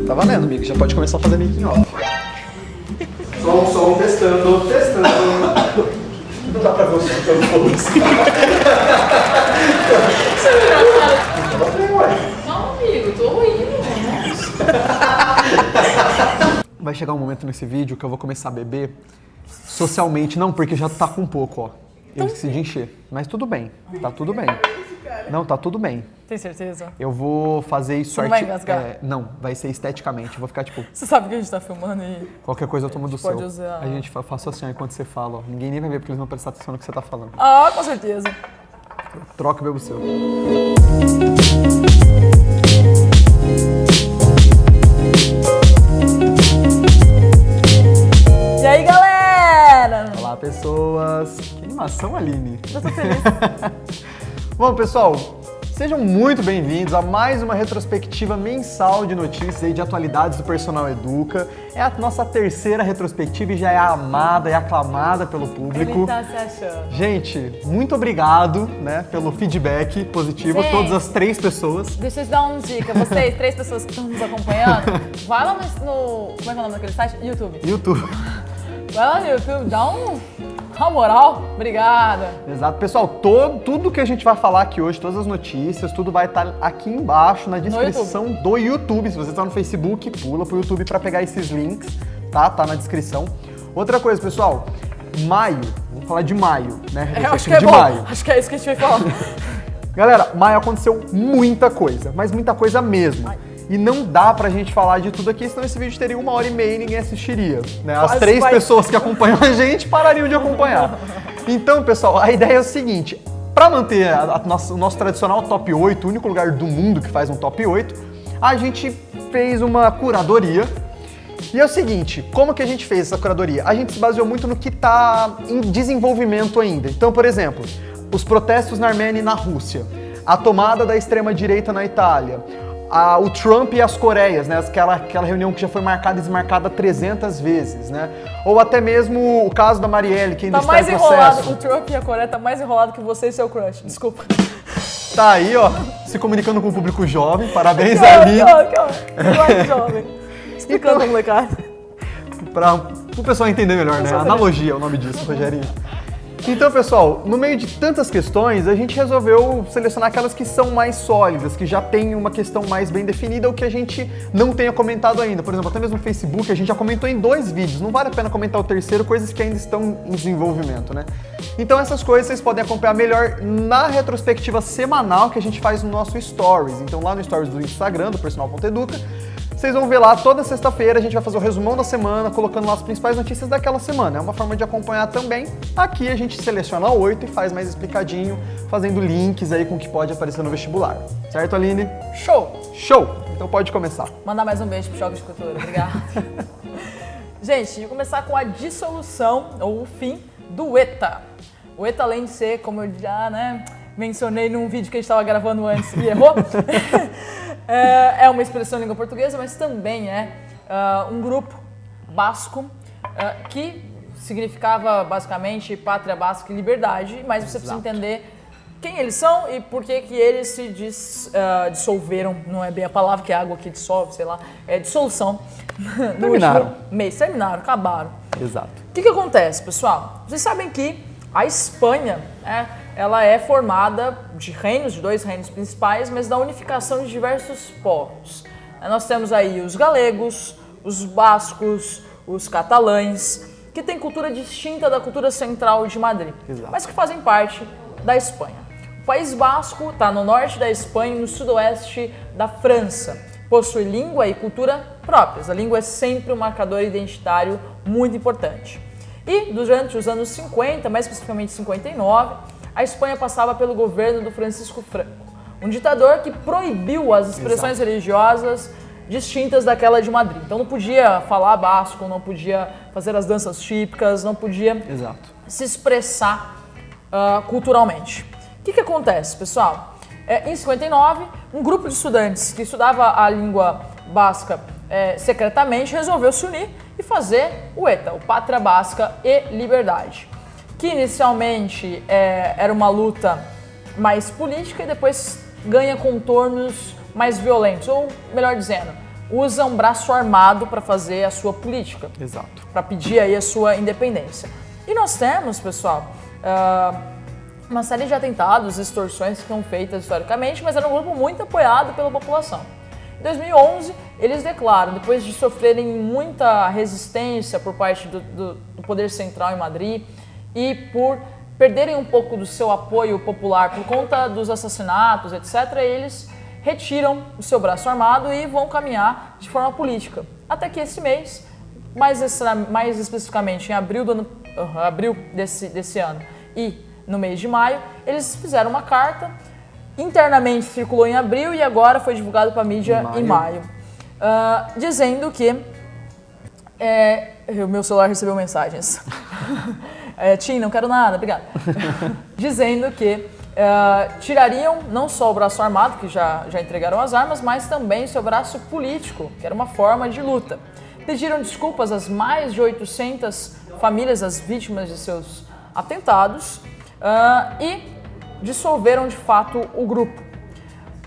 Tá valendo, amigo. Já pode começar a fazer making off. Som, testando. Não dá pra ver o som, então foda-se. Não, amigo, tô indo. Vai chegar um momento nesse vídeo que eu vou começar a beber socialmente. Não, porque já tá com um pouco, ó. Eu esqueci de encher. Mas tudo bem, tá tudo bem. Não, tá tudo bem. Tem certeza? Eu vou fazer isso... Você não vai engasgar? Não, vai ser esteticamente. Eu vou ficar tipo... Você sabe que a gente tá filmando e... Qualquer coisa eu tomo do seu. Pode usar. A gente faça assim ó, enquanto você fala, ó. Ninguém nem vai ver porque eles vão prestar atenção no que você tá falando. Ah, com certeza. Troca e beba o seu. E aí, galera? Olá, pessoas. Que animação, Aline. Eu tô feliz. Bom, pessoal, sejam muito bem-vindos a mais uma retrospectiva mensal de notícias e de atualidades do Personal Educa. É a nossa terceira retrospectiva e já é amada e aclamada pelo público. Ele tá se achando. Gente, muito obrigado, né, pelo feedback positivo, Gente, todas as 3 pessoas. Deixa eu te dar uma dica. Vocês, 3 pessoas que estão nos acompanhando, vai lá no... Como é que é o nome daquele site? YouTube. YouTube. Vai lá no YouTube, dá uma moral. Obrigada. Exato. Pessoal, tudo que a gente vai falar aqui hoje, todas as notícias, tudo vai estar aqui embaixo na descrição do YouTube. Se você está no Facebook, pula pro YouTube para pegar esses links, tá? Tá na descrição. Outra coisa, pessoal, maio, vamos falar de maio, né? Acho que é de bom. maio. Acho que é isso que a gente vai falar. Galera, maio aconteceu muita coisa, mas muita coisa mesmo. E não dá pra gente falar de tudo aqui, senão esse vídeo teria 1h30 e ninguém assistiria. Né? As 3 pessoas que acompanham a gente parariam de acompanhar. Então, pessoal, a ideia é o seguinte. Pra manter o nosso tradicional top 8, o único lugar do mundo que faz um top 8, a gente fez uma curadoria. E é o seguinte, como que a gente fez essa curadoria? A gente se baseou muito no que tá em desenvolvimento ainda. Então, por exemplo, os protestos na Armênia e na Rússia, a tomada da extrema-direita na Itália, o Trump e as Coreias, né? Aquela reunião que já foi marcada e desmarcada 300 vezes, né? Ou até mesmo o caso da Marielle, que ainda está em processo. Tá mais enrolado, o Trump e a Coreia tá mais enrolado que você e seu crush, desculpa. Tá aí, ó, se comunicando com o público jovem, parabéns, Aline. Que jovem. Explicando a molecada. Para o pessoal entender melhor, né? Analogia é o nome disso, Rogerinho. Então, pessoal, no meio de tantas questões, a gente resolveu selecionar aquelas que são mais sólidas, que já tem uma questão mais bem definida, ou que a gente não tenha comentado ainda. Por exemplo, até mesmo no Facebook, a gente já comentou em 2 vídeos, não vale a pena comentar o terceiro, coisas que ainda estão em desenvolvimento, né? Então, essas coisas vocês podem acompanhar melhor na retrospectiva semanal que a gente faz no nosso Stories. Então, lá no Stories do Instagram, do Personal.educa, vocês vão ver lá toda sexta-feira, a gente vai fazer o resumão da semana, colocando lá as principais notícias daquela semana. É uma forma de acompanhar também. Aqui a gente seleciona 8 e faz mais explicadinho, fazendo links aí com o que pode aparecer no vestibular. Certo, Aline? Show! Show! Então pode começar. Mandar mais um beijo pro Choque de Cultura, obrigada. Gente, vou começar com a dissolução, ou o fim, do ETA. O ETA, além de ser, como eu já mencionei num vídeo que a gente estava gravando antes e errou, é uma expressão em língua portuguesa, mas também é um grupo basco que significava basicamente pátria basca e liberdade, mas você precisa entender quem eles são e por que eles se dissolveram, não é bem a palavra que é água que dissolve, sei lá, é dissolução. Terminaram. No último mês, terminaram, acabaram. Exato. O que acontece, pessoal? Vocês sabem que a Espanha, ela é formada de 2 reinos principais, mas da unificação de diversos povos. Nós temos aí os galegos, os bascos, os catalães, que têm cultura distinta da cultura central de Madrid, Exato. mas que fazem parte da Espanha. O País Basco está no norte da Espanha e no sudoeste da França. Possui língua e cultura próprias. A língua é sempre um marcador identitário muito importante. E durante os anos 50, mais especificamente 59, a Espanha passava pelo governo do Francisco Franco, um ditador que proibiu as expressões religiosas distintas daquela de Madrid. Então não podia falar basco, não podia fazer as danças típicas, não podia se expressar culturalmente. O que acontece, pessoal? Em 59, um grupo de estudantes que estudava a língua basca secretamente resolveu se unir e fazer o ETA, o Pátria Basca e Liberdade, que inicialmente era uma luta mais política e depois ganha contornos mais violentos, ou melhor dizendo, usa um braço armado para fazer a sua política. Exato. Para pedir aí a sua independência. E nós temos, pessoal, uma série de atentados, extorsões que são feitas historicamente, mas era um grupo muito apoiado pela população. Em 2011, eles declaram, depois de sofrerem muita resistência por parte do poder central em Madrid e por perderem um pouco do seu apoio popular por conta dos assassinatos, etc., eles retiram o seu braço armado e vão caminhar de forma política. Até que esse mês, mais especificamente em abril desse ano e no mês de maio, eles fizeram uma carta, internamente circulou em abril e agora foi divulgado para a mídia em maio, dizendo que... o meu celular recebeu mensagens. Tim, não quero nada, obrigado. Dizendo que tirariam não só o braço armado, que já entregaram as armas, mas também seu braço político, que era uma forma de luta. Pediram desculpas às mais de 800 famílias, as vítimas de seus atentados, e dissolveram de fato o grupo.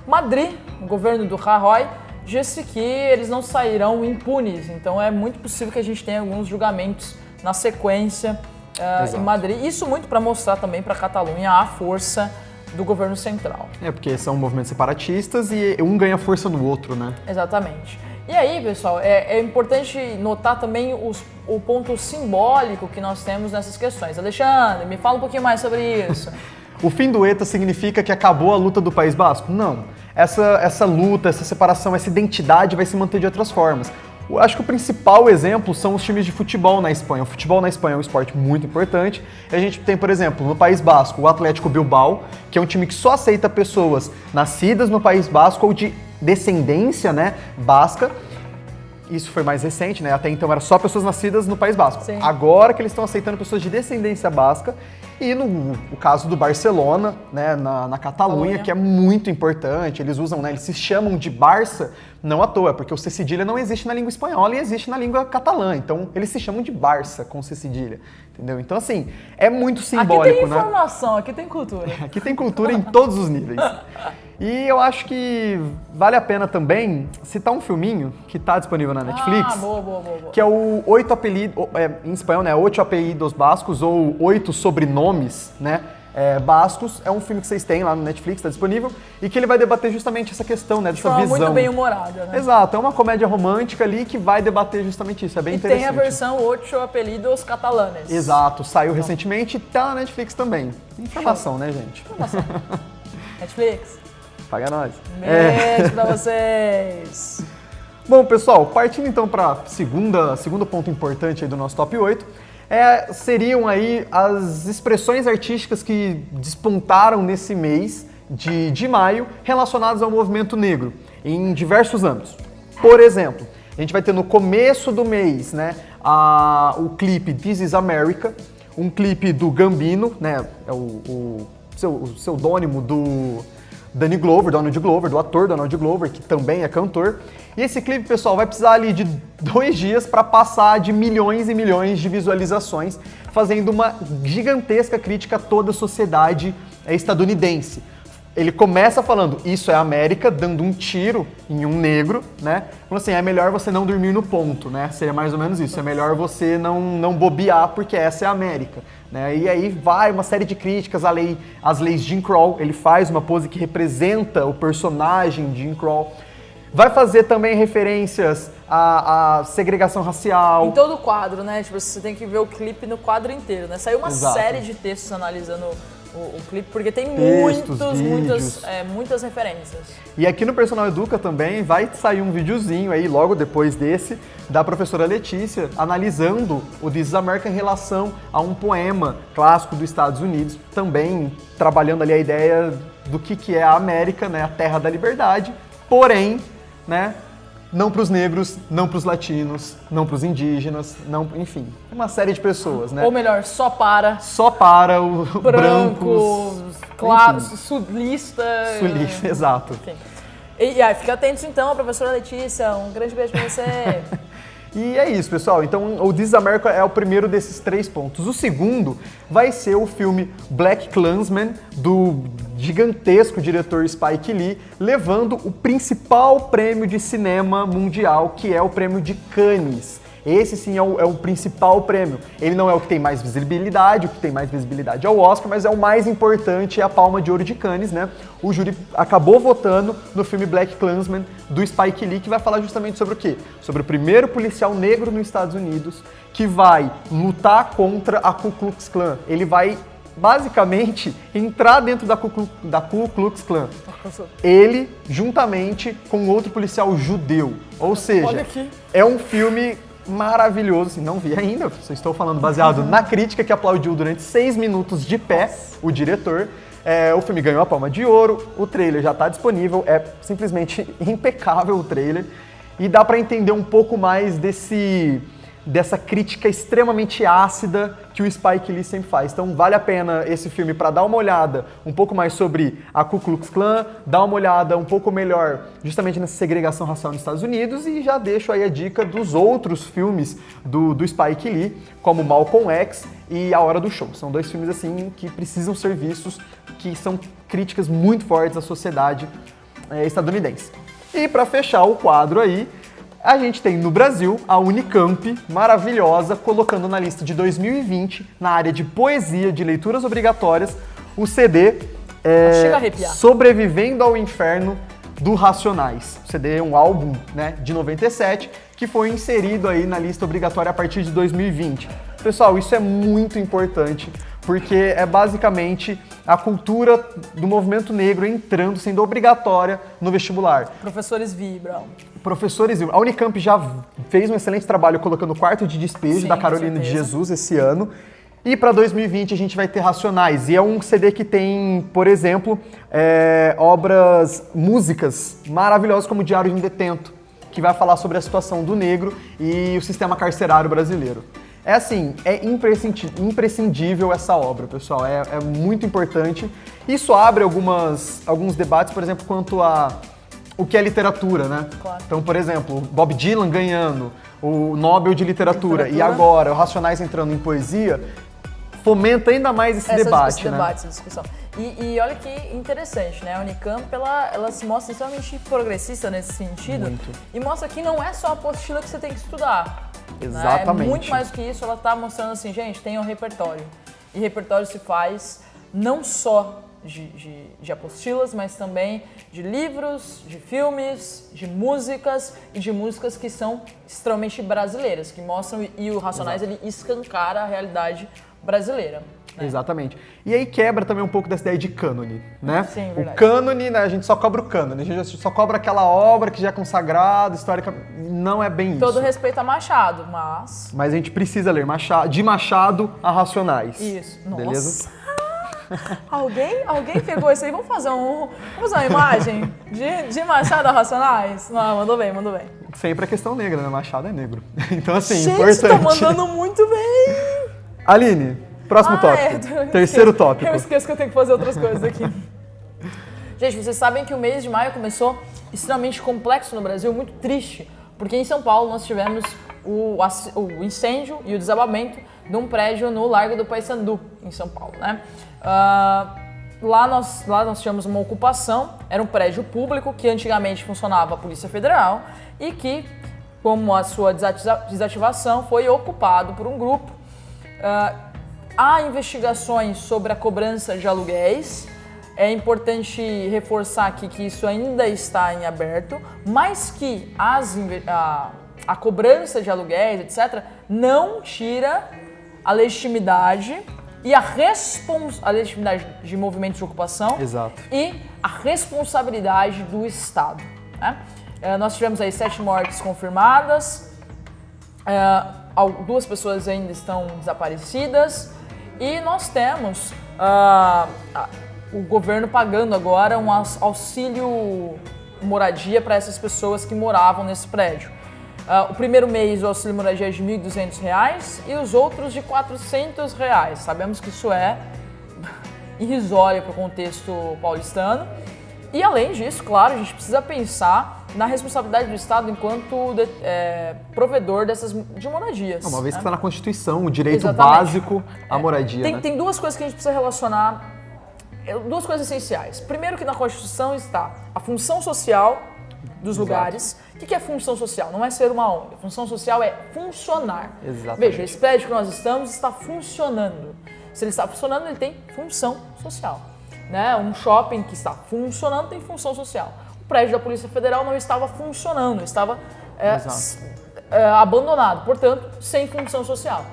Madrid, o governo do Rajoy, disse que eles não sairão impunes, então é muito possível que a gente tenha alguns julgamentos na sequência em Madrid. Isso muito para mostrar também para a Catalunha a força do governo central. Porque são movimentos separatistas e um ganha força no outro, né? Exatamente. E aí, pessoal, é importante notar também o ponto simbólico que nós temos nessas questões. Alexandre, me fala um pouquinho mais sobre isso. O fim do ETA significa que acabou a luta do País Basco? Não. Essa luta, essa separação, essa identidade vai se manter de outras formas. Eu acho que o principal exemplo são os times de futebol na Espanha. O futebol na Espanha é um esporte muito importante. E a gente tem, por exemplo, no País Basco, o Atlético Bilbao, que é um time que só aceita pessoas nascidas no País Basco ou de descendência, né, basca. Isso foi mais recente, né? Até então era só pessoas nascidas no País Basco. Sim. Agora que eles estão aceitando pessoas de descendência basca. E no caso do Barcelona, né, na Catalunha, que é muito importante, eles usam, né, eles se chamam de Barça, não à toa, porque o C cedilha não existe na língua espanhola e existe na língua catalã. Então, eles se chamam de Barça com C cedilha, entendeu? Então, assim, é muito simbólico, né? Aqui tem né? informação, aqui tem cultura. Aqui tem cultura em todos os níveis. E eu acho que vale a pena também citar um filminho que está disponível na Netflix. Boa. Que é o Oito Apelidos, em espanhol, né? Oito Apelidos Bascos, ou Oito Sobrenomes, né? Bascos. É um filme que vocês têm lá no Netflix, está disponível, e que ele vai debater justamente essa questão, né? Dessa visão. Muito bem humorada, né? Exato, é uma comédia romântica ali que vai debater justamente isso, é bem interessante. E tem a versão Oito Apelidos Catalanes. Exato, saiu recentemente e tá na Netflix também. Informação, né, gente? Informação. Netflix. Paga nós. Beijo pra vocês. Bom, pessoal, partindo então para segundo ponto importante aí do nosso top 8, seriam aí as expressões artísticas que despontaram nesse mês de maio relacionadas ao movimento negro, em diversos âmbitos. Por exemplo, a gente vai ter no começo do mês, né, o clipe This Is America, um clipe do Gambino, né, o pseudônimo do Donald Glover, do ator Donald Glover, que também é cantor. E esse clipe, pessoal, vai precisar ali de 2 dias para passar de milhões e milhões de visualizações, fazendo uma gigantesca crítica a toda a sociedade estadunidense. Ele começa falando, isso é a América, dando um tiro em um negro, né? Falando assim, é melhor você não dormir no ponto, né? Seria mais ou menos isso, é melhor você não bobear, porque essa é a América. Né? E aí vai uma série de críticas às leis Jim Crow, ele faz uma pose que representa o personagem Jim Crow. Vai fazer também referências à segregação racial. Em todo o quadro, né? Tipo, você tem que ver o clipe no quadro inteiro, né? Saiu uma série de textos analisando o clipe, porque tem muitas referências. E aqui no Personal Educa também vai sair um videozinho aí, logo depois desse, da professora Letícia, analisando o This Is America em relação a um poema clássico dos Estados Unidos, também trabalhando ali a ideia do que é a América, né, a terra da liberdade, porém, né, não para os negros, não para os latinos, não para os indígenas, não, enfim, uma série de pessoas, né? Ou melhor, só para os brancos, claro, sulista, exato. Enfim. E aí, fica atentos então, professora Letícia, um grande beijo para você. E é isso, pessoal. Então, o This is America é o primeiro desses 3 pontos. O segundo vai ser o filme BlacKkKlansman, do gigantesco diretor Spike Lee, levando o principal prêmio de cinema mundial, que é o prêmio de Cannes. Esse sim é o principal prêmio. Ele não é o que tem mais visibilidade, o que tem mais visibilidade é o Oscar, mas é o mais importante, é a Palma de Ouro de Cannes, né? O júri acabou votando no filme BlacKkKlansman do Spike Lee, que vai falar justamente sobre o quê? Sobre o primeiro policial negro nos Estados Unidos que vai lutar contra a Ku Klux Klan. Ele vai basicamente entrar dentro da Ku Klux Klan. Ele, juntamente com outro policial judeu. Ou seja, é um filme maravilhoso, assim, não vi ainda, só estou falando baseado na crítica que aplaudiu durante 6 minutos de pé o diretor. O filme ganhou a Palma de Ouro, o trailer já está disponível, é simplesmente impecável o trailer. E dá para entender um pouco mais dessa crítica extremamente ácida que o Spike Lee sempre faz. Então vale a pena esse filme para dar uma olhada um pouco mais sobre a Ku Klux Klan, dar uma olhada um pouco melhor justamente nessa segregação racial nos Estados Unidos, e já deixo aí a dica dos outros filmes do Spike Lee, como Malcolm X e A Hora do Show. São 2 filmes assim que precisam ser vistos, que são críticas muito fortes à sociedade estadunidense. E para fechar o quadro aí, a gente tem no Brasil a Unicamp, maravilhosa, colocando na lista de 2020, na área de poesia, de leituras obrigatórias, o CD Chega a arrepiar. Sobrevivendo ao Inferno, do Racionais. O CD é um álbum, né, de 97, que foi inserido aí na lista obrigatória a partir de 2020. Pessoal, isso é muito importante, porque é basicamente a cultura do movimento negro entrando, sendo obrigatória no vestibular. Professores vibram. A Unicamp já fez um excelente trabalho colocando o Quarto de Despejo, Sim, da Carolina de Jesus esse ano. E para 2020 a gente vai ter Racionais. E é um CD que tem, por exemplo, músicas maravilhosas como Diário de um Detento, que vai falar sobre a situação do negro e o sistema carcerário brasileiro. É assim, é imprescindível essa obra, pessoal, é muito importante. Isso abre alguns debates, por exemplo, quanto a o que é literatura, né? Claro. Então, por exemplo, Bob Dylan ganhando o Nobel de literatura e agora o Racionais entrando em poesia, fomenta ainda mais esse debate, né? Essa discussão. E olha que interessante, né? A Unicamp, ela se mostra extremamente progressista nesse sentido. Muito. E mostra que não é só a apostila que você tem que estudar. Exatamente. Né? É muito mais que isso, ela tá mostrando assim, gente, tem um repertório. E repertório se faz não só de apostilas, mas também de livros, de filmes, de músicas e de músicas que são extremamente brasileiras, que mostram, e o Racionais ele escancara a realidade brasileira. Né? Exatamente. E aí quebra também um pouco dessa ideia de cânone, né? Sim, verdade. O cânone, né, a gente só cobra o cânone, a gente só cobra aquela obra que já é consagrada, histórica, não é bem isso. Todo respeito a Machado, mas... Mas a gente precisa ler de Machado a Racionais. Isso. Nossa. Beleza? Alguém pegou isso aí? Vamos fazer uma imagem de Machado a Racionais? Não, mandou bem. Sempre a questão negra, né? Machado é negro. Então, assim, gente, importante. Tá mandando muito bem. Aline, próximo tópico. Terceiro tópico. Eu esqueço que eu tenho que fazer outras coisas aqui. Gente, vocês sabem que o mês de maio começou extremamente complexo no Brasil, muito triste, porque em São Paulo nós tivemos o incêndio e o desabamento de um prédio no Largo do Paissandu, em São Paulo, né? Lá nós tínhamos uma ocupação, era um prédio público que antigamente funcionava a Polícia Federal e que, como a sua desativação, foi ocupado por um grupo. Há investigações sobre a cobrança de aluguéis. É importante reforçar aqui que isso ainda está em aberto, mas que a cobrança de aluguéis, etc., não tira a legitimidade e a legitimidade de movimentos de ocupação. Exato. E a responsabilidade do Estado. Né? Nós tivemos aí 7 mortes confirmadas, 2 pessoas ainda estão desaparecidas e nós temos o governo pagando agora um auxílio moradia para essas pessoas que moravam nesse prédio. O primeiro mês o auxílio moradia é de R$ 1.200 e os outros de R$ 400. Sabemos que isso é irrisório para o contexto paulistano. E além disso, claro, a gente precisa pensar na responsabilidade do Estado enquanto provedor de moradias. Uma vez né? que está na Constituição, o direito Exatamente. básico à moradia. Né? Tem duas coisas que a gente precisa relacionar, duas coisas essenciais. Primeiro que na Constituição está a função social dos lugares. O que é função social? Não é ser uma ONG. A função social é funcionar. Exatamente. Veja, esse prédio que nós estamos está funcionando. Se ele está funcionando, ele tem função social. Né? Um shopping que está funcionando tem função social. O prédio da Polícia Federal não estava funcionando, estava abandonado, portanto, sem função social.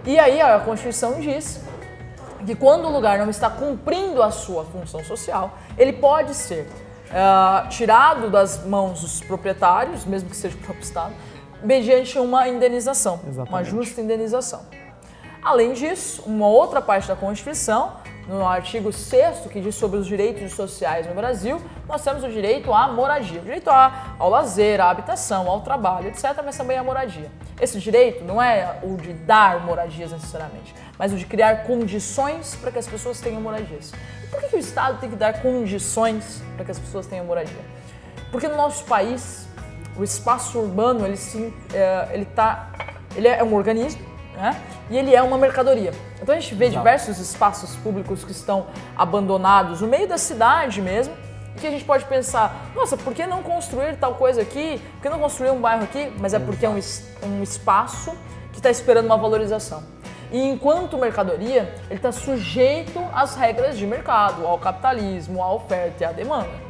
E aí a Constituição diz que quando o lugar não está cumprindo a sua função social, ele pode ser tirado das mãos dos proprietários, mesmo que seja o próprio Estado, mediante uma indenização, uma justa indenização. Além disso, uma outra parte da Constituição, no artigo 6º, que diz sobre os direitos sociais no Brasil, nós temos o direito à moradia, o direito ao lazer, à habitação, ao trabalho, etc., mas também à moradia. Esse direito não é o de dar moradias necessariamente, mas o de criar condições para que as pessoas tenham moradias. E por que o Estado tem que dar condições para que as pessoas tenham moradia? Porque no nosso país, o espaço urbano, ele é um organismo, né? E ele é uma mercadoria. Então a gente vê diversos espaços públicos que estão abandonados no meio da cidade mesmo, e que a gente pode pensar, nossa, por que não construir tal coisa aqui? Por que não construir um bairro aqui? Mas é porque é um espaço que está esperando uma valorização. E enquanto mercadoria, ele está sujeito às regras de mercado, ao capitalismo, à oferta e à demanda.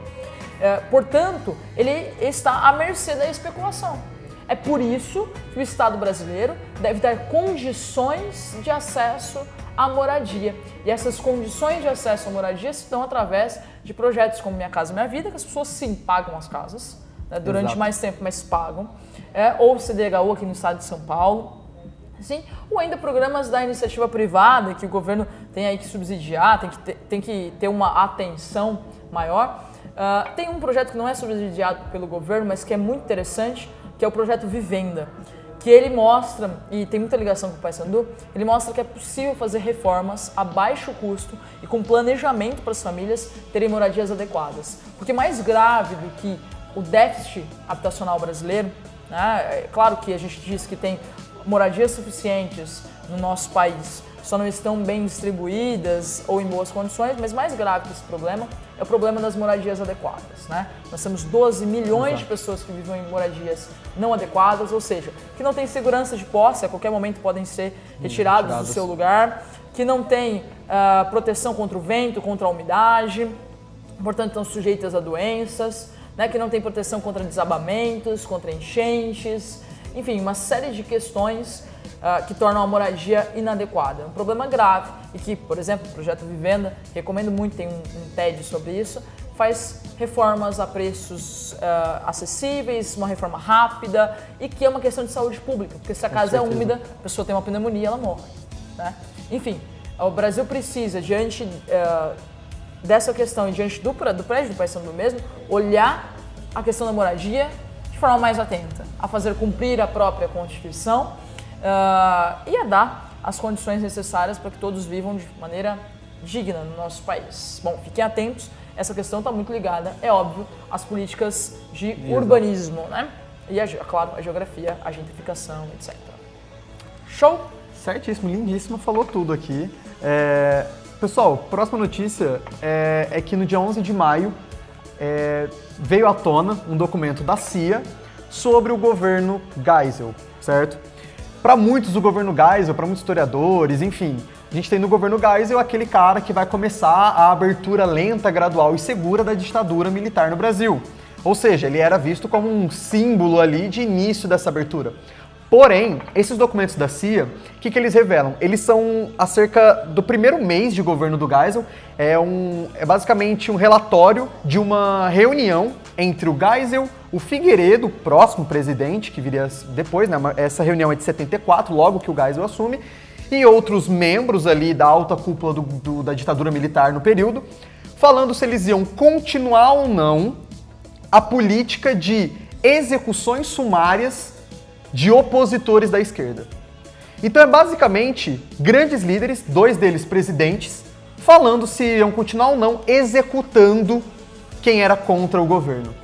Portanto, ele está à mercê da especulação. É por isso que o Estado brasileiro deve dar condições de acesso à moradia. E essas condições de acesso à moradia se dão através de projetos como Minha Casa Minha Vida, que as pessoas sim pagam as casas, né, durante mais tempo, mas pagam. Ou o CDHU aqui no estado de São Paulo. Sim, ou ainda programas da iniciativa privada que o governo tem aí que subsidiar, tem que ter uma atenção maior. Tem um projeto que não é subsidiado pelo governo, mas que é muito interessante, que é o projeto Vivenda, que ele mostra, e tem muita ligação com o Paysandu, ele mostra que é possível fazer reformas a baixo custo e com planejamento para as famílias terem moradias adequadas. Porque mais grave do que o déficit habitacional brasileiro, né, é claro que a gente diz que tem moradias suficientes no nosso país, só não estão bem distribuídas ou em boas condições, mas mais grave que esse problema é o problema das moradias adequadas. Né? Nós temos 12 milhões de pessoas que vivem em moradias não adequadas, ou seja, que não têm segurança de posse, a qualquer momento podem ser retirados do seu lugar, que não têm proteção contra o vento, contra a umidade, portanto estão sujeitas a doenças, né? Que não têm proteção contra desabamentos, contra enchentes, enfim, uma série de questões que tornam a moradia inadequada. É um problema grave e que, por exemplo, o Projeto Vivenda, recomendo muito, tem um TED sobre isso, faz reformas a preços acessíveis, uma reforma rápida e que é uma questão de saúde pública, porque se a casa é úmida, a pessoa tem uma pneumonia, ela morre. Né? Enfim, o Brasil precisa, diante dessa questão e diante do prédio do Paysandu mesmo, olhar a questão da moradia de forma mais atenta, a fazer cumprir a própria Constituição e a dar as condições necessárias para que todos vivam de maneira digna no nosso país. Bom, fiquem atentos, essa questão está muito ligada, é óbvio, às políticas de urbanismo, né? E, claro, a geografia, a gentrificação, etc. Show? Certíssimo, lindíssimo, falou tudo aqui. Pessoal, próxima notícia é que no dia 11 de maio veio à tona um documento da CIA sobre o governo Geisel, certo? Para muitos, o governo Geisel, para muitos historiadores, enfim, a gente tem no governo Geisel aquele cara que vai começar a abertura lenta, gradual e segura da ditadura militar no Brasil. Ou seja, ele era visto como um símbolo ali de início dessa abertura. Porém, esses documentos da CIA, o que eles revelam? Eles são acerca do primeiro mês de governo do Geisel, é basicamente um relatório de uma reunião entre o Geisel, o Figueiredo, próximo presidente, que viria depois, né? Essa reunião é de 74, logo que o Geisel assume, e outros membros ali da alta cúpula da ditadura militar no período, falando se eles iam continuar ou não a política de execuções sumárias de opositores da esquerda. Então é basicamente grandes líderes, 2 deles presidentes, falando se iam continuar ou não executando quem era contra o governo.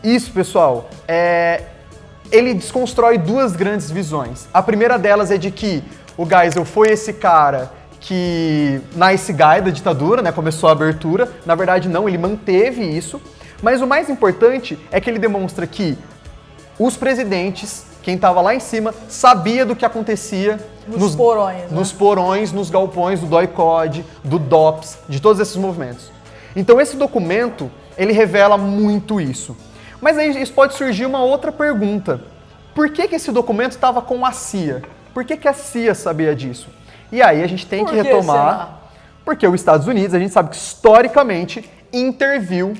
Isso, pessoal. Ele desconstrói duas grandes visões. A primeira delas é de que o Geisel foi esse cara que, nice guy da ditadura, né, começou a abertura. Na verdade, não, ele manteve isso. Mas o mais importante é que ele demonstra que os presidentes, quem estava lá em cima, sabia do que acontecia nos porões, né? Nos porões, nos galpões do DOI-CODE, do DOPS, de todos esses movimentos. Então esse documento, ele revela muito isso. Mas aí isso pode surgir uma outra pergunta. Por que esse documento estava com a CIA? Por que a CIA sabia disso? E aí a gente tem que retomar, porque os Estados Unidos, a gente sabe que historicamente interviu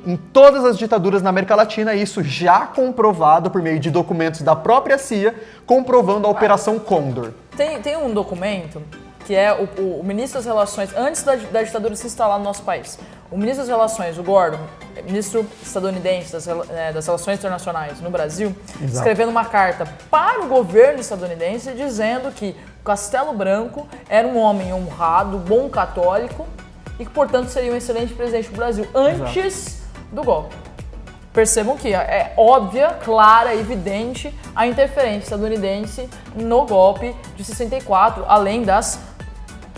em todas as ditaduras na América Latina, isso já comprovado por meio de documentos da própria CIA, comprovando a Operação Condor. Tem um documento que é o ministro das Relações, antes da ditadura se instalar no nosso país, o ministro das Relações, o Gordon, ministro estadunidense das Relações Internacionais no Brasil, escrevendo uma carta para o governo estadunidense dizendo que Castelo Branco era um homem honrado, bom católico e que, portanto, seria um excelente presidente do Brasil antes do golpe. Percebam que é óbvia, clara, evidente a interferência estadunidense no golpe de 64, além das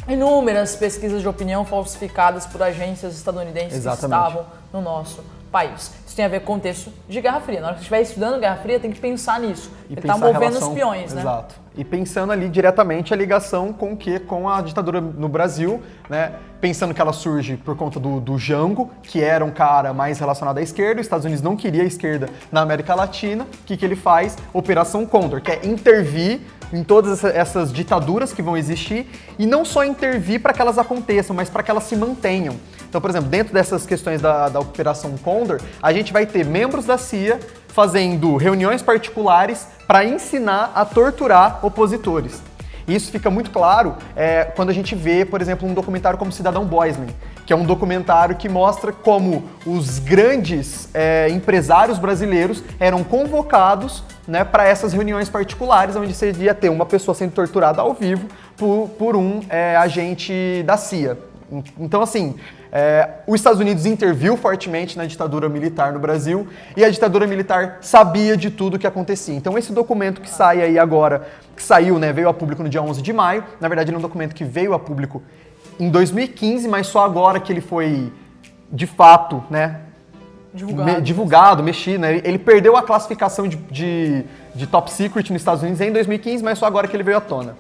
inúmeras pesquisas de opinião falsificadas por agências estadunidenses que estavam no nosso país. Isso tem a ver com o contexto de Guerra Fria. Na hora que você estiver estudando Guerra Fria, tem que pensar nisso. Ele está movendo os peões, né? Exato. E pensando ali diretamente a ligação com a ditadura no Brasil, né? Pensando que ela surge por conta do Jango, que era um cara mais relacionado à esquerda, os Estados Unidos não queria a esquerda na América Latina. O que ele faz? Operação Condor, que é intervir em todas essas ditaduras que vão existir e não só intervir para que elas aconteçam, mas para que elas se mantenham. Então, por exemplo, dentro dessas questões da Operação Condor, a gente vai ter membros da CIA fazendo reuniões particulares para ensinar a torturar opositores. E isso fica muito claro quando a gente vê, por exemplo, um documentário como Cidadão Boisman, que é um documentário que mostra como os grandes empresários brasileiros eram convocados, né, para essas reuniões particulares, onde você ia ter uma pessoa sendo torturada ao vivo por um agente da CIA. Então, assim, os Estados Unidos interviu fortemente na ditadura militar no Brasil e a ditadura militar sabia de tudo o que acontecia. Então, esse documento que sai aí agora, que saiu, né, veio a público no dia 11 de maio, na verdade, ele é um documento que veio a público em 2015, mas só agora que ele foi, de fato, né, divulgado, mexido, né? Ele perdeu a classificação de top secret nos Estados Unidos em 2015, mas só agora que ele veio à tona.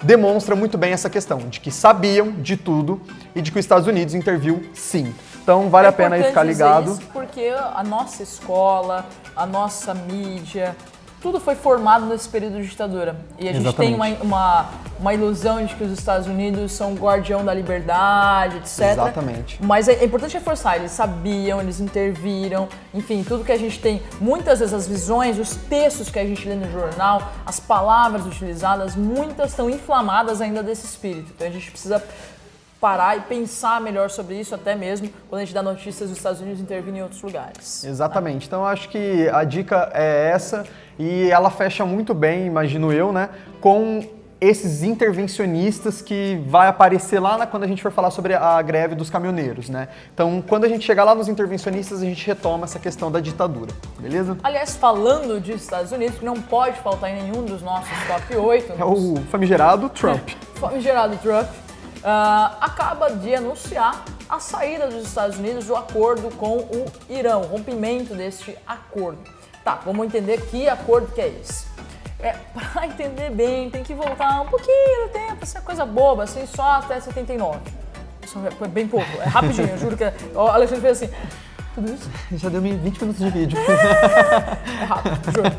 Demonstra muito bem essa questão de que sabiam de tudo e de que os Estados Unidos interviu sim. Então vale a pena aí ficar ligado. Isso porque a nossa escola, a nossa mídia, tudo foi formado nesse período de ditadura. E a gente tem uma ilusão de que os Estados Unidos são o guardião da liberdade, etc. Exatamente. Mas é importante reforçar, eles sabiam, eles interviram, enfim, tudo que a gente tem, muitas vezes as visões, os textos que a gente lê no jornal, as palavras utilizadas, muitas estão inflamadas ainda desse espírito. Então a gente precisa parar e pensar melhor sobre isso, até mesmo quando a gente dá notícias dos Estados Unidos intervindo em outros lugares. Exatamente. Então eu acho que a dica é essa e ela fecha muito bem, imagino eu, né, com esses intervencionistas que vai aparecer lá quando a gente for falar sobre a greve dos caminhoneiros, né? Então, quando a gente chegar lá nos intervencionistas, a gente retoma essa questão da ditadura, beleza? Aliás, falando de Estados Unidos, que não pode faltar em nenhum dos nossos top 8... É o famigerado Trump. Famigerado Trump. Acaba de anunciar a saída dos Estados Unidos do acordo com o Irã, o rompimento deste acordo. Tá, vamos entender que acordo que é esse. Para entender bem, tem que voltar um pouquinho no tempo, assim, coisa boba, assim, só até 79. Isso é bem pouco, é rapidinho, eu juro que o Alexandre fez assim, tudo isso? Já deu 20 minutos de vídeo. É rápido, juro.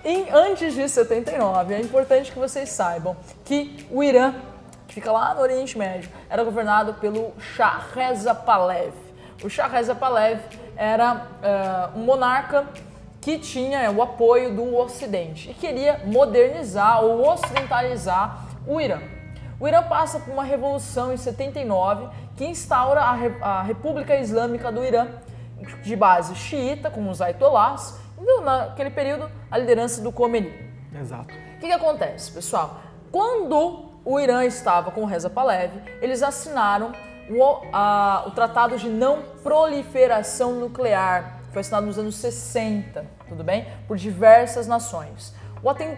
E antes de 79, é importante que vocês saibam que o Irã, que fica lá no Oriente Médio, era governado pelo Shah Reza Pahlavi. O Shah Reza Pahlavi era um monarca que tinha o apoio do Ocidente e queria modernizar ou ocidentalizar o Irã. O Irã passa por uma revolução em 79 que instaura a República Islâmica do Irã, de base xiita, com os Ayatollahs, e naquele período a liderança do Khomeini. Exato. O que acontece, pessoal? Quando o Irã estava com o Reza Pahlavi, eles assinaram o Tratado de Não Proliferação Nuclear. foi assinado nos anos 60, tudo bem? Por diversas nações.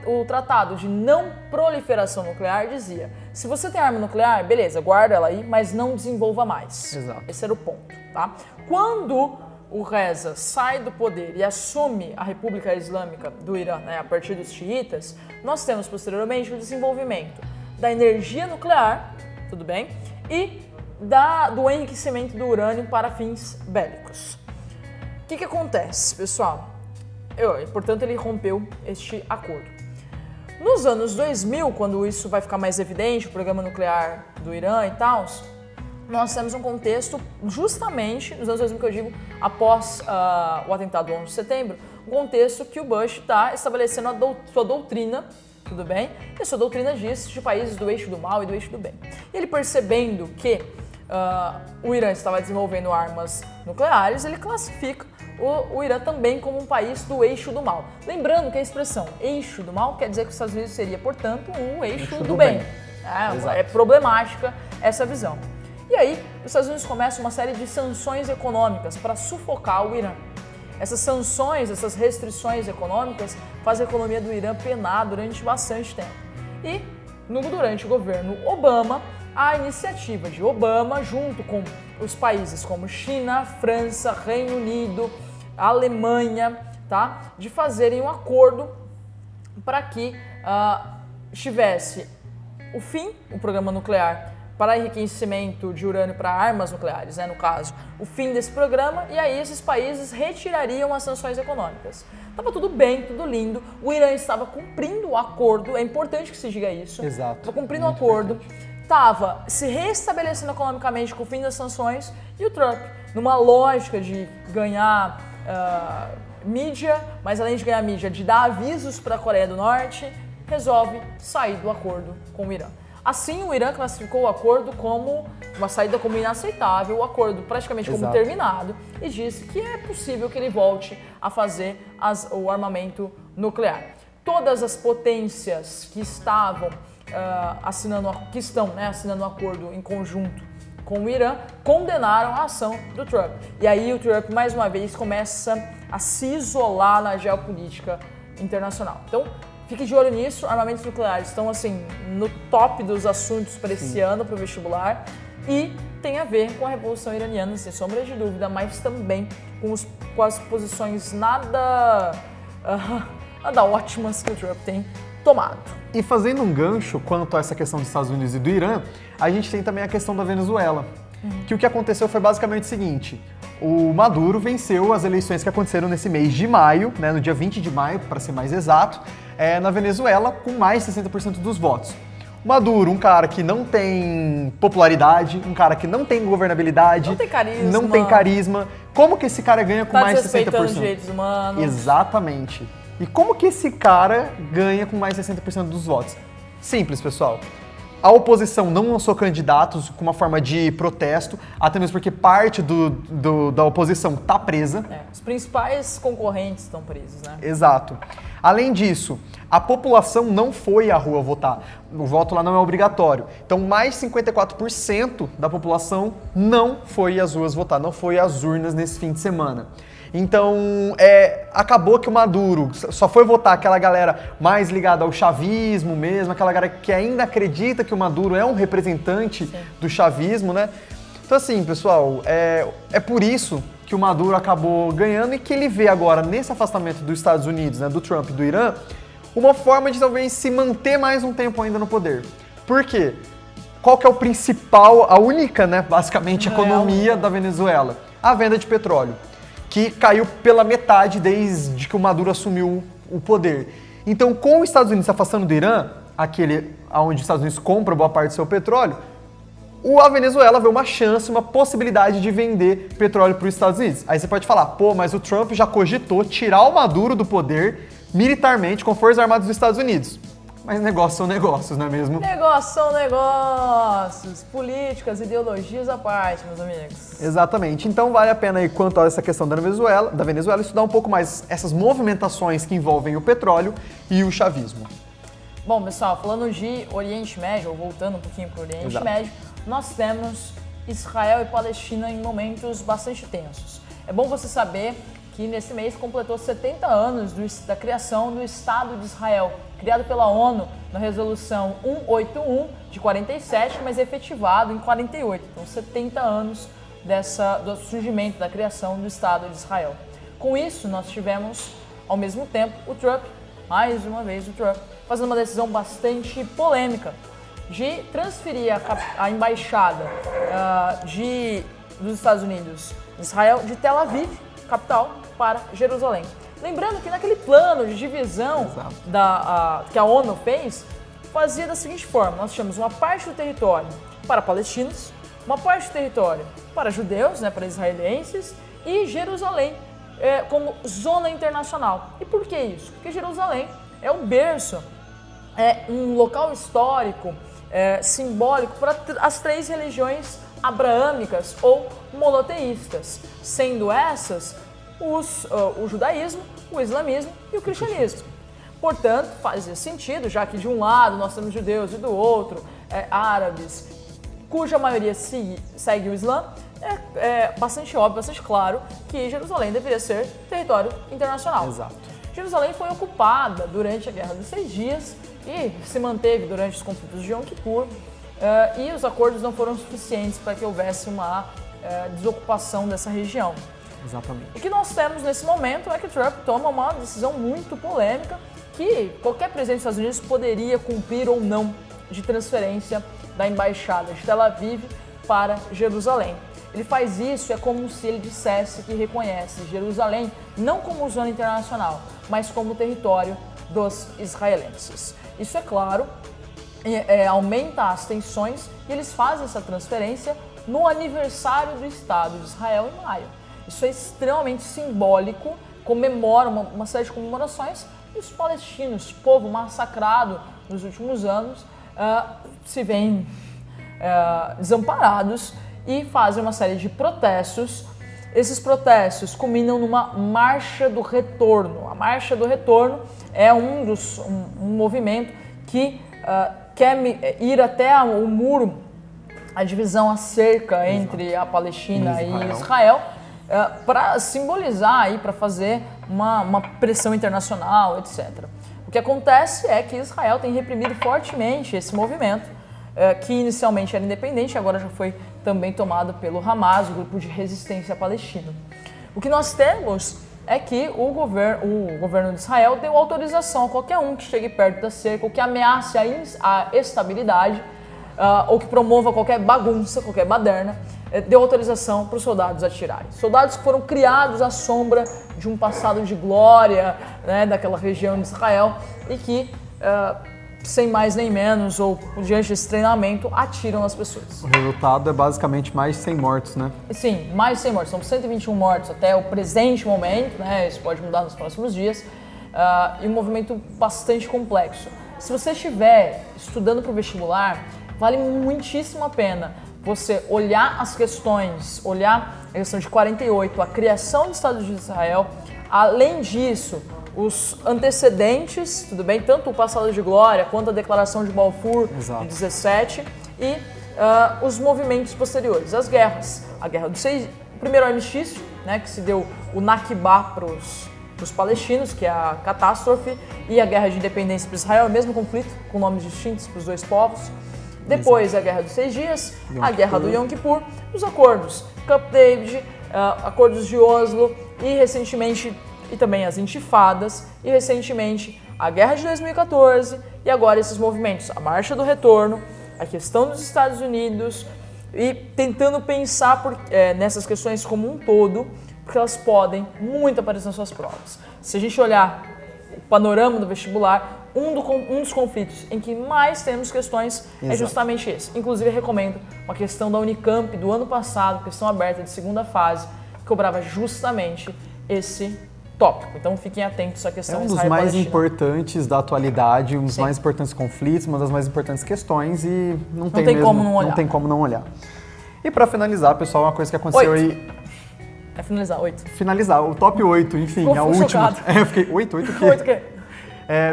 O Tratado de Não Proliferação Nuclear dizia: se você tem arma nuclear, beleza, guarda ela aí, mas não desenvolva mais. Exato. Esse era o ponto, tá? Quando o Reza sai do poder e assume a República Islâmica do Irã, né, a partir dos xiitas, nós temos posteriormente o desenvolvimento da energia nuclear, tudo bem? E do enriquecimento do urânio para fins bélicos. O que acontece, pessoal? Portanto, ele rompeu este acordo. Nos anos 2000, quando isso vai ficar mais evidente, o programa nuclear do Irã e tal, nós temos um contexto, justamente, nos anos 2000 que eu digo, após o atentado do 11 de setembro, um contexto que o Bush está estabelecendo sua doutrina, tudo bem? E a sua doutrina diz de países do eixo do mal e do eixo do bem. E ele percebendo que o Irã estava desenvolvendo armas nucleares, ele classifica o Irã também como um país do eixo do mal. Lembrando que a expressão eixo do mal quer dizer que os Estados Unidos seria, portanto, um eixo do bem. É problemática essa visão. E aí, os Estados Unidos começam uma série de sanções econômicas para sufocar o Irã. Essas sanções, essas restrições econômicas fazem a economia do Irã penar durante bastante tempo. E, durante o governo Obama, a iniciativa de Obama, junto com os países como China, França, Reino Unido, Alemanha, tá? De fazerem um acordo para que tivesse o fim, o programa nuclear para enriquecimento de urânio para armas nucleares, né, no caso, o fim desse programa, e aí esses países retirariam as sanções econômicas. Estava tudo bem, tudo lindo, o Irã estava cumprindo o acordo, é importante que se diga isso. Exato. Estava cumprindo o acordo, estava se restabelecendo economicamente com o fim das sanções, e o Trump, numa lógica de ganhar mídia, mas além de ganhar mídia, de dar avisos para a Coreia do Norte, resolve sair do acordo com o Irã. Assim, o Irã classificou o acordo como uma saída como inaceitável, o acordo praticamente como terminado, e disse que é possível que ele volte a fazer o armamento nuclear. Todas as potências que estavam assinando um acordo em conjunto com o Irã condenaram a ação do Trump. E aí o Trump, mais uma vez, começa a se isolar na geopolítica internacional. Então, fique de olho nisso, armamentos nucleares estão assim no top dos assuntos para esse ano, para o vestibular, e tem a ver com a Revolução Iraniana, sem sombra de dúvida, mas também com as posições nada ótimas que o Trump tem tomado. E fazendo um gancho quanto a essa questão dos Estados Unidos e do Irã, a gente tem também a questão da Venezuela, que o que aconteceu foi basicamente o seguinte: o Maduro venceu as eleições que aconteceram nesse mês de maio, né, no dia 20 de maio, para ser mais exato, na Venezuela, com mais de 60% dos votos. O Maduro, um cara que não tem popularidade, um cara que não tem governabilidade, não tem carisma. Como que esse cara ganha com mais de 60%? Desrespeitando direitos humanos. Exatamente. E como que esse cara ganha com mais de 60% dos votos? Simples, pessoal. A oposição não lançou candidatos com uma forma de protesto, até mesmo porque parte da oposição está presa. Os principais concorrentes estão presos, né? Exato. Além disso, a população não foi à rua votar. O voto lá não é obrigatório. Então, mais de 54% da população não foi às ruas votar, não foi às urnas nesse fim de semana. Então, acabou que o Maduro só foi votar aquela galera mais ligada ao chavismo mesmo, aquela galera que ainda acredita que o Maduro é um representante do chavismo, né? Então, assim, pessoal, é por isso que o Maduro acabou ganhando e que ele vê agora, nesse afastamento dos Estados Unidos, né, do Trump e do Irã, uma forma de talvez se manter mais um tempo ainda no poder. Por quê? Qual que é o principal, a única, né, basicamente, economia da Venezuela? A venda de petróleo, que caiu pela metade desde que o Maduro assumiu o poder. Então, com os Estados Unidos se afastando do Irã, aquele onde os Estados Unidos compram boa parte do seu petróleo, a Venezuela vê uma chance, uma possibilidade de vender petróleo para os Estados Unidos. Aí você pode falar, pô, mas o Trump já cogitou tirar o Maduro do poder militarmente com forças armadas dos Estados Unidos. Mas negócios são negócios, não é mesmo? Negócios são negócios, políticas, ideologias à parte, meus amigos. Exatamente. Então vale a pena aí, quanto a essa questão da Venezuela, estudar um pouco mais essas movimentações que envolvem o petróleo e o chavismo. Bom, pessoal, falando de Oriente Médio, ou voltando um pouquinho para o Oriente Médio, nós temos Israel e Palestina em momentos bastante tensos. É bom você saber que que nesse mês completou 70 anos da criação do Estado de Israel, criado pela ONU na Resolução 181 de 47, mas efetivado em 48. Então, 70 anos do surgimento da criação do Estado de Israel. Com isso, nós tivemos, ao mesmo tempo, o Trump, mais uma vez o Trump, fazendo uma decisão bastante polêmica de transferir a embaixada dos Estados Unidos em Israel de Tel Aviv, capital, para Jerusalém. Lembrando que naquele plano de divisão que a ONU fez, fazia da seguinte forma: nós tínhamos uma parte do território para palestinos, uma parte do território para judeus, para israelenses, e Jerusalém como zona internacional. E por que isso? Porque Jerusalém é um berço, um local histórico, simbólico para as três religiões abraâmicas ou monoteístas, sendo essas o judaísmo, o islamismo e o cristianismo. Portanto, fazia sentido, já que de um lado nós temos judeus e do outro árabes, cuja maioria segue o Islã, é bastante óbvio, bastante claro que Jerusalém deveria ser território internacional. Exato. Jerusalém foi ocupada durante a Guerra dos 6 Dias e se manteve durante os conflitos de Yom Kippur, e os acordos não foram suficientes para que houvesse uma desocupação dessa região. Exatamente. O que nós temos nesse momento é que Trump toma uma decisão muito polêmica que qualquer presidente dos Estados Unidos poderia cumprir ou não de transferência da embaixada de Tel Aviv para Jerusalém. Ele faz isso, é como se ele dissesse que reconhece Jerusalém não como zona internacional, mas como território dos israelenses. Isso, é claro, aumenta as tensões e eles fazem essa transferência no aniversário do Estado de Israel em maio. Isso é extremamente simbólico, comemora uma série de comemorações, e os palestinos, povo massacrado nos últimos anos, se veem desamparados e fazem uma série de protestos. Esses protestos culminam numa Marcha do Retorno. A Marcha do Retorno é um movimento que quer ir até o muro, a divisão, a cerca entre a Palestina e Israel, para simbolizar, para fazer uma pressão internacional, etc. O que acontece é que Israel tem reprimido fortemente esse movimento, que inicialmente era independente, agora já foi também tomado pelo Hamas, o grupo de resistência palestino. O que nós temos é que o governo de Israel deu autorização a qualquer um que chegue perto da cerca, ou que ameace a estabilidade, ou que promova qualquer bagunça, qualquer baderna, deu autorização para os soldados atirarem. Soldados que foram criados à sombra de um passado de glória, daquela região de Israel, e que, sem mais nem menos, ou diante desse treinamento, atiram nas pessoas. O resultado é basicamente mais de 100 mortos, né? Sim, mais de 100 mortos. São 121 mortos até o presente momento, isso pode mudar nos próximos dias, e um movimento bastante complexo. Se você estiver estudando para o vestibular, vale muitíssimo a pena você olhar as questões, olhar a questão de 48, a criação do Estado de Israel, além disso, os antecedentes, tudo bem, tanto o passado de glória quanto a declaração de Balfour de 17 e os movimentos posteriores, as guerras, a guerra do o primeiro armistício, que se deu o Nakba para os palestinos, que é a catástrofe, e a guerra de independência para Israel, o mesmo conflito, com nomes distintos para os dois povos. Depois a Guerra dos 6 Dias, a Guerra do Yom Kippur, os acordos Camp David, acordos de Oslo e recentemente, e também as intifadas, e recentemente a Guerra de 2014 e agora esses movimentos, a Marcha do Retorno, a questão dos Estados Unidos, e tentando pensar nessas questões como um todo, porque elas podem muito aparecer nas suas provas. Se a gente olhar o panorama do vestibular, um dos conflitos em que mais temos questões é justamente esse. Inclusive, eu recomendo uma questão da Unicamp do ano passado, questão aberta de segunda fase, que cobrava justamente esse tópico. Então, fiquem atentos à questão Israel-Palestina. É um dos mais importantes da atualidade, um dos mais importantes conflitos, uma das mais importantes questões e não tem como não olhar. E para finalizar, pessoal, uma coisa que aconteceu aí... É finalizar, 8. Finalizar, o top 8, enfim, a última. Eu fiquei, 8 o quê? 8 o quê?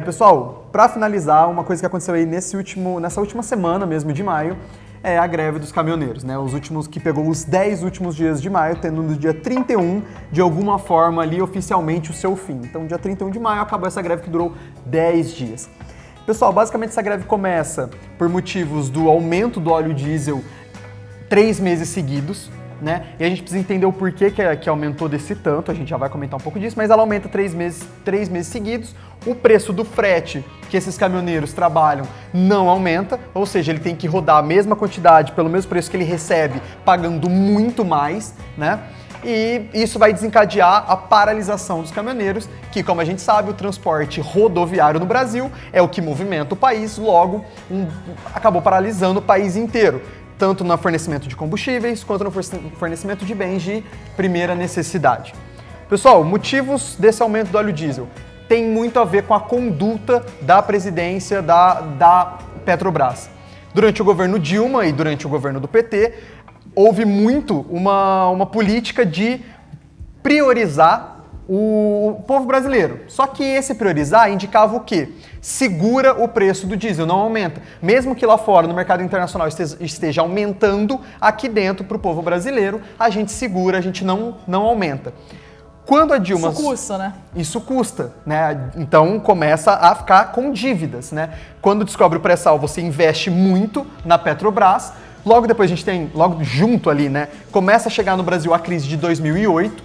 Pessoal, para finalizar, uma coisa que aconteceu aí nessa última semana mesmo de maio, é a greve dos caminhoneiros, né? Os últimos que pegou os 10 últimos dias de maio, tendo no dia 31, de alguma forma ali, oficialmente o seu fim. Então, dia 31 de maio acabou essa greve que durou 10 dias. Pessoal, basicamente essa greve começa por motivos do aumento do óleo diesel 3 meses seguidos, né? E a gente precisa entender o porquê que aumentou desse tanto, a gente já vai comentar um pouco disso, mas ela aumenta 3 meses seguidos. O preço do frete que esses caminhoneiros trabalham não aumenta, ou seja, ele tem que rodar a mesma quantidade pelo mesmo preço que ele recebe, pagando muito mais, né? E isso vai desencadear a paralisação dos caminhoneiros, que, como a gente sabe, o transporte rodoviário no Brasil é o que movimenta o país, logo acabou paralisando o país inteiro, tanto no fornecimento de combustíveis quanto no fornecimento de bens de primeira necessidade. Pessoal, motivos desse aumento do óleo diesel tem muito a ver com a conduta da presidência da Petrobras. Durante o governo Dilma e durante o governo do PT, houve muito uma política de priorizar o povo brasileiro. Só que esse priorizar indicava o quê? Segura o preço do diesel, não aumenta. Mesmo que lá fora, no mercado internacional, esteja aumentando, aqui dentro, para o povo brasileiro, a gente segura, a gente não aumenta. Quando a Dilma... Isso custa, né? Isso custa, né? Então começa a ficar com dívidas, né? Quando descobre o pré-sal, você investe muito na Petrobras. Logo depois a gente tem, logo junto ali, né? Começa a chegar no Brasil a crise de 2008,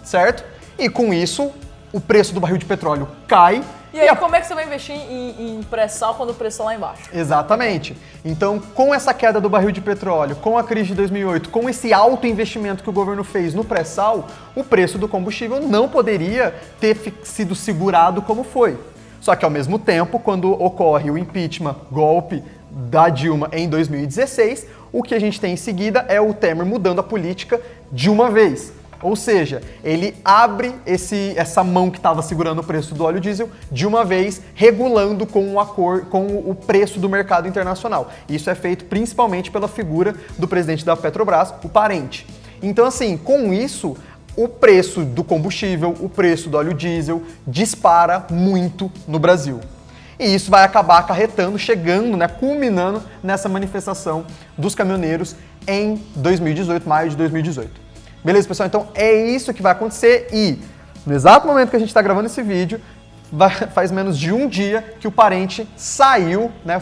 certo? E com isso, o preço do barril de petróleo cai. E aí, como é que você vai investir em pré-sal quando o preço está lá embaixo? Exatamente. Então, com essa queda do barril de petróleo, com a crise de 2008, com esse alto investimento que o governo fez no pré-sal, o preço do combustível não poderia ter sido segurado como foi. Só que, ao mesmo tempo, quando ocorre o impeachment, golpe da Dilma em 2016, o que a gente tem em seguida é o Temer mudando a política de uma vez. Ou seja, ele abre essa mão que estava segurando o preço do óleo diesel de uma vez, regulando com o preço do mercado internacional. Isso é feito principalmente pela figura do presidente da Petrobras, o parente. Então, assim, com isso, o preço do combustível, o preço do óleo diesel dispara muito no Brasil. E isso vai acabar acarretando, chegando, né, culminando nessa manifestação dos caminhoneiros em 2018, maio de 2018. Beleza, pessoal? Então é isso que vai acontecer e no exato momento que a gente está gravando esse vídeo, faz menos de um dia que o parente saiu, né?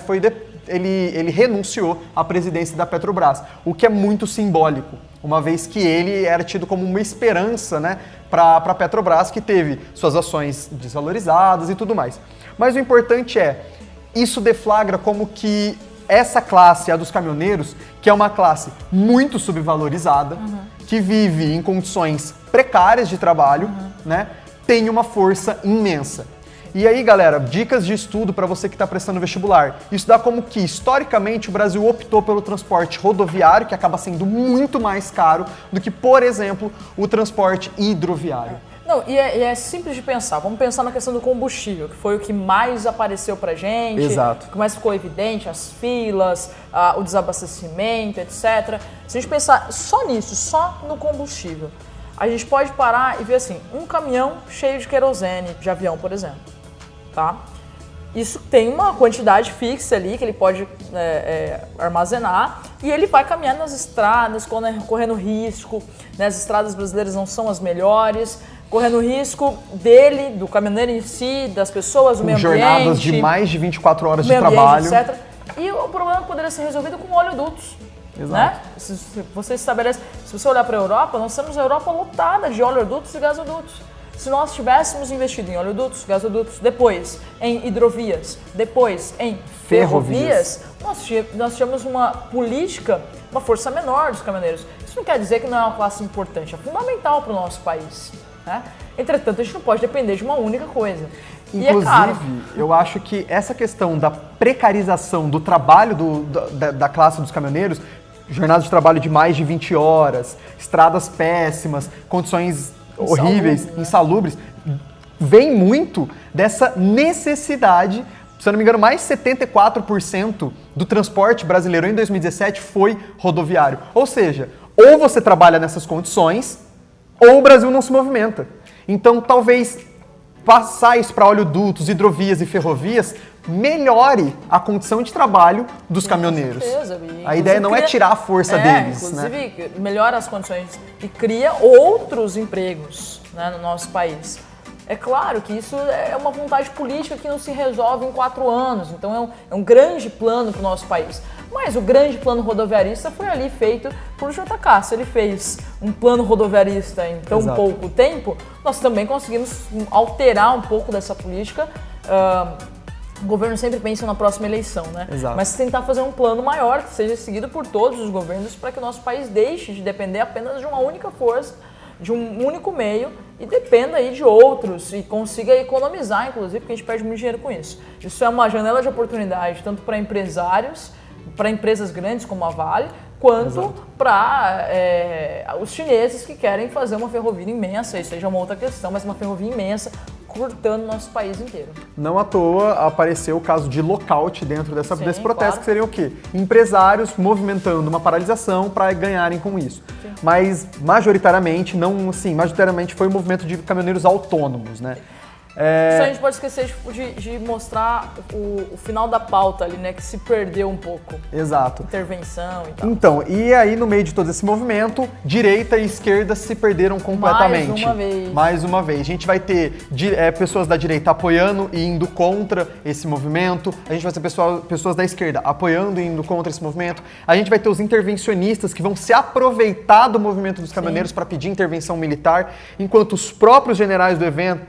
Ele renunciou à presidência da Petrobras, o que é muito simbólico, uma vez que ele era tido como uma esperança, né, para a Petrobras, que teve suas ações desvalorizadas e tudo mais. Mas o importante é, isso deflagra como que essa classe, a dos caminhoneiros, que é uma classe muito subvalorizada, que vive em condições precárias de trabalho, né, tem uma força imensa. E aí, galera, dicas de estudo para você que está prestando vestibular. Isso dá como que, historicamente, o Brasil optou pelo transporte rodoviário, que acaba sendo muito mais caro do que, por exemplo, o transporte hidroviário. Não, e é simples de pensar. Vamos pensar na questão do combustível, que foi o que mais apareceu pra gente. Exato. O que mais ficou evidente, as filas, o desabastecimento, etc. Se a gente pensar só nisso, só no combustível, a gente pode parar e ver assim, um caminhão cheio de querosene, de avião, por exemplo, tá? Isso tem uma quantidade fixa ali que ele pode armazenar e ele vai caminhar nas estradas, correndo risco, né? As estradas brasileiras não são as melhores, correndo risco dele, do caminhoneiro em si, das pessoas, do meio ambiente. Jornadas de mais de 24 horas de trabalho. Etc. E o problema poderia ser resolvido com oleodutos. Exato. Né? Se você olhar para a Europa, nós temos a Europa lotada de oleodutos e gasodutos. Se nós tivéssemos investido em oleodutos, gasodutos, depois em hidrovias, depois em ferrovias, nós tínhamos uma política, uma força menor dos caminhoneiros. Isso não quer dizer que não é uma classe importante, é fundamental para o nosso país. Né? Entretanto, a gente não pode depender de uma única coisa. Inclusive, e é caro. Eu acho que essa questão da precarização do trabalho da classe dos caminhoneiros, jornadas de trabalho de mais de 20 horas, estradas péssimas, condições horríveis, insalubres, vem muito dessa necessidade. Se eu não me engano, mais 74% do transporte brasileiro em 2017 foi rodoviário. Ou seja, ou você trabalha nessas condições, ou o Brasil não se movimenta. Então, talvez passar isso para oleodutos, hidrovias e ferrovias, melhore a condição de trabalho dos caminhoneiros. Com certeza. A ideia não é tirar a força deles, né? Inclusive, melhora as condições e cria outros empregos, né, no nosso país. É claro que isso é uma vontade política que não se resolve em 4 anos, então é um grande plano para o nosso país. Mas o grande plano rodoviarista foi ali feito por JK. Se ele fez um plano rodoviarista em tão pouco tempo, nós também conseguimos alterar um pouco dessa política. O governo sempre pensa na próxima eleição, né? Exato. Mas tentar fazer um plano maior que seja seguido por todos os governos para que o nosso país deixe de depender apenas de uma única força, de um único meio e dependa aí de outros e consiga economizar, inclusive, porque a gente perde muito dinheiro com isso. Isso é uma janela de oportunidade tanto para empresários, para empresas grandes como a Vale, quanto para os chineses que querem fazer uma ferrovia imensa, isso aí já é uma outra questão, mas uma ferrovia imensa, cortando nosso país inteiro. Não à toa apareceu o caso de lockout dentro desse protesto, claro. que seriam o quê? Empresários movimentando uma paralisação para ganharem com isso. Sim. Mas majoritariamente, majoritariamente foi um movimento de caminhoneiros autônomos, né? Só a gente pode esquecer de mostrar o final da pauta ali, né? Que se perdeu um pouco. Exato. Intervenção e tal. Então, e aí no meio de todo esse movimento, direita e esquerda se perderam completamente. Mais uma vez. A gente vai ter pessoas da direita apoiando e indo contra esse movimento. A gente vai ter pessoas da esquerda apoiando e indo contra esse movimento. A gente vai ter os intervencionistas que vão se aproveitar do movimento dos caminhoneiros para pedir intervenção militar, enquanto os próprios generais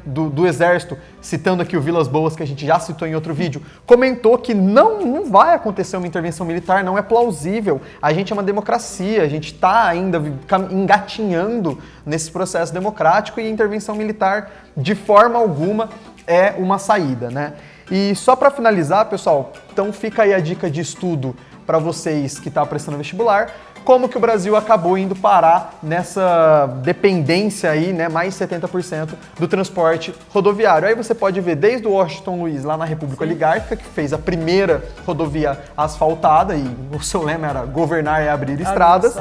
do exército, citando aqui o Vilas Boas, que a gente já citou em outro vídeo, comentou que não vai acontecer uma intervenção militar, não é plausível. A gente é uma democracia, a gente está ainda engatinhando nesse processo democrático e intervenção militar, de forma alguma, é uma saída, né? E só para finalizar, pessoal, então fica aí a dica de estudo para vocês que estão prestando vestibular, como que o Brasil acabou indo parar nessa dependência aí, né, mais 70% do transporte rodoviário. Aí você pode ver desde o Washington Luiz, lá na República Oligárquica, que fez a primeira rodovia asfaltada, e o seu lema era governar e abrir estradas,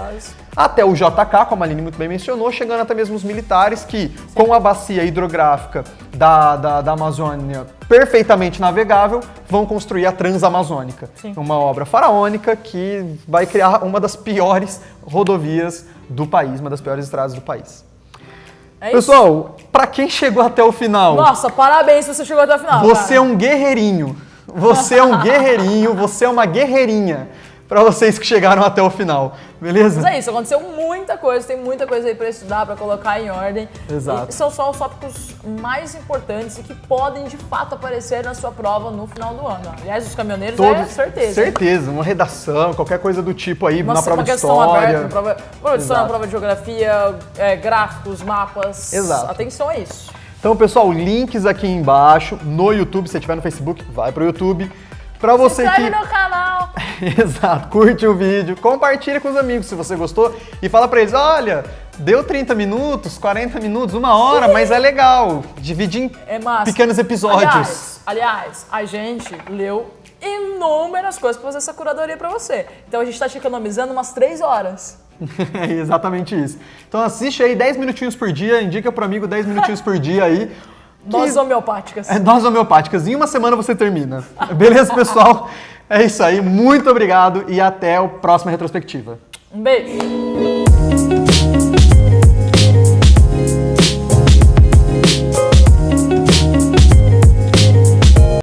até o JK, como a Aline muito bem mencionou, chegando até mesmo os militares que, com a bacia hidrográfica da Amazônia perfeitamente navegável, vão construir a Transamazônica. Sim. Uma obra faraônica que vai criar uma das piores rodovias do país, uma das piores estradas do país. Pessoal, para quem chegou até o final... Nossa, parabéns se você chegou até o final. Você é um guerreirinho. Você é um guerreirinho, você é uma guerreirinha. Para vocês que chegaram até o final, beleza? Mas é isso, aconteceu muita coisa, tem muita coisa aí para estudar, para colocar em ordem. Exato. E são só os tópicos mais importantes e que podem, de fato, aparecer na sua prova no final do ano. Aliás, os caminhoneiros certeza. Certeza, uma redação, qualquer coisa do tipo aí, na prova de história. Aberta, na prova de geografia, gráficos, mapas. Exato. Atenção a isso. Então, pessoal, links aqui embaixo no YouTube, se você estiver no Facebook, vai pro YouTube. Pra você se inscreve no canal. Exato, curte o vídeo, compartilha com os amigos se você gostou e fala pra eles, olha, deu 30 minutos, 40 minutos, 1 hora, mas é legal, dividir em pequenos episódios. Aliás, a gente leu inúmeras coisas pra fazer essa curadoria pra você. Então a gente tá te economizando umas 3 horas. É exatamente isso. Então assiste aí 10 minutinhos por dia, indica pro amigo 10 minutinhos por dia aí. Doses homeopáticas. Doses homeopáticas. Em uma semana você termina. Beleza, pessoal? É isso aí. Muito obrigado e até a próxima retrospectiva. Um beijo.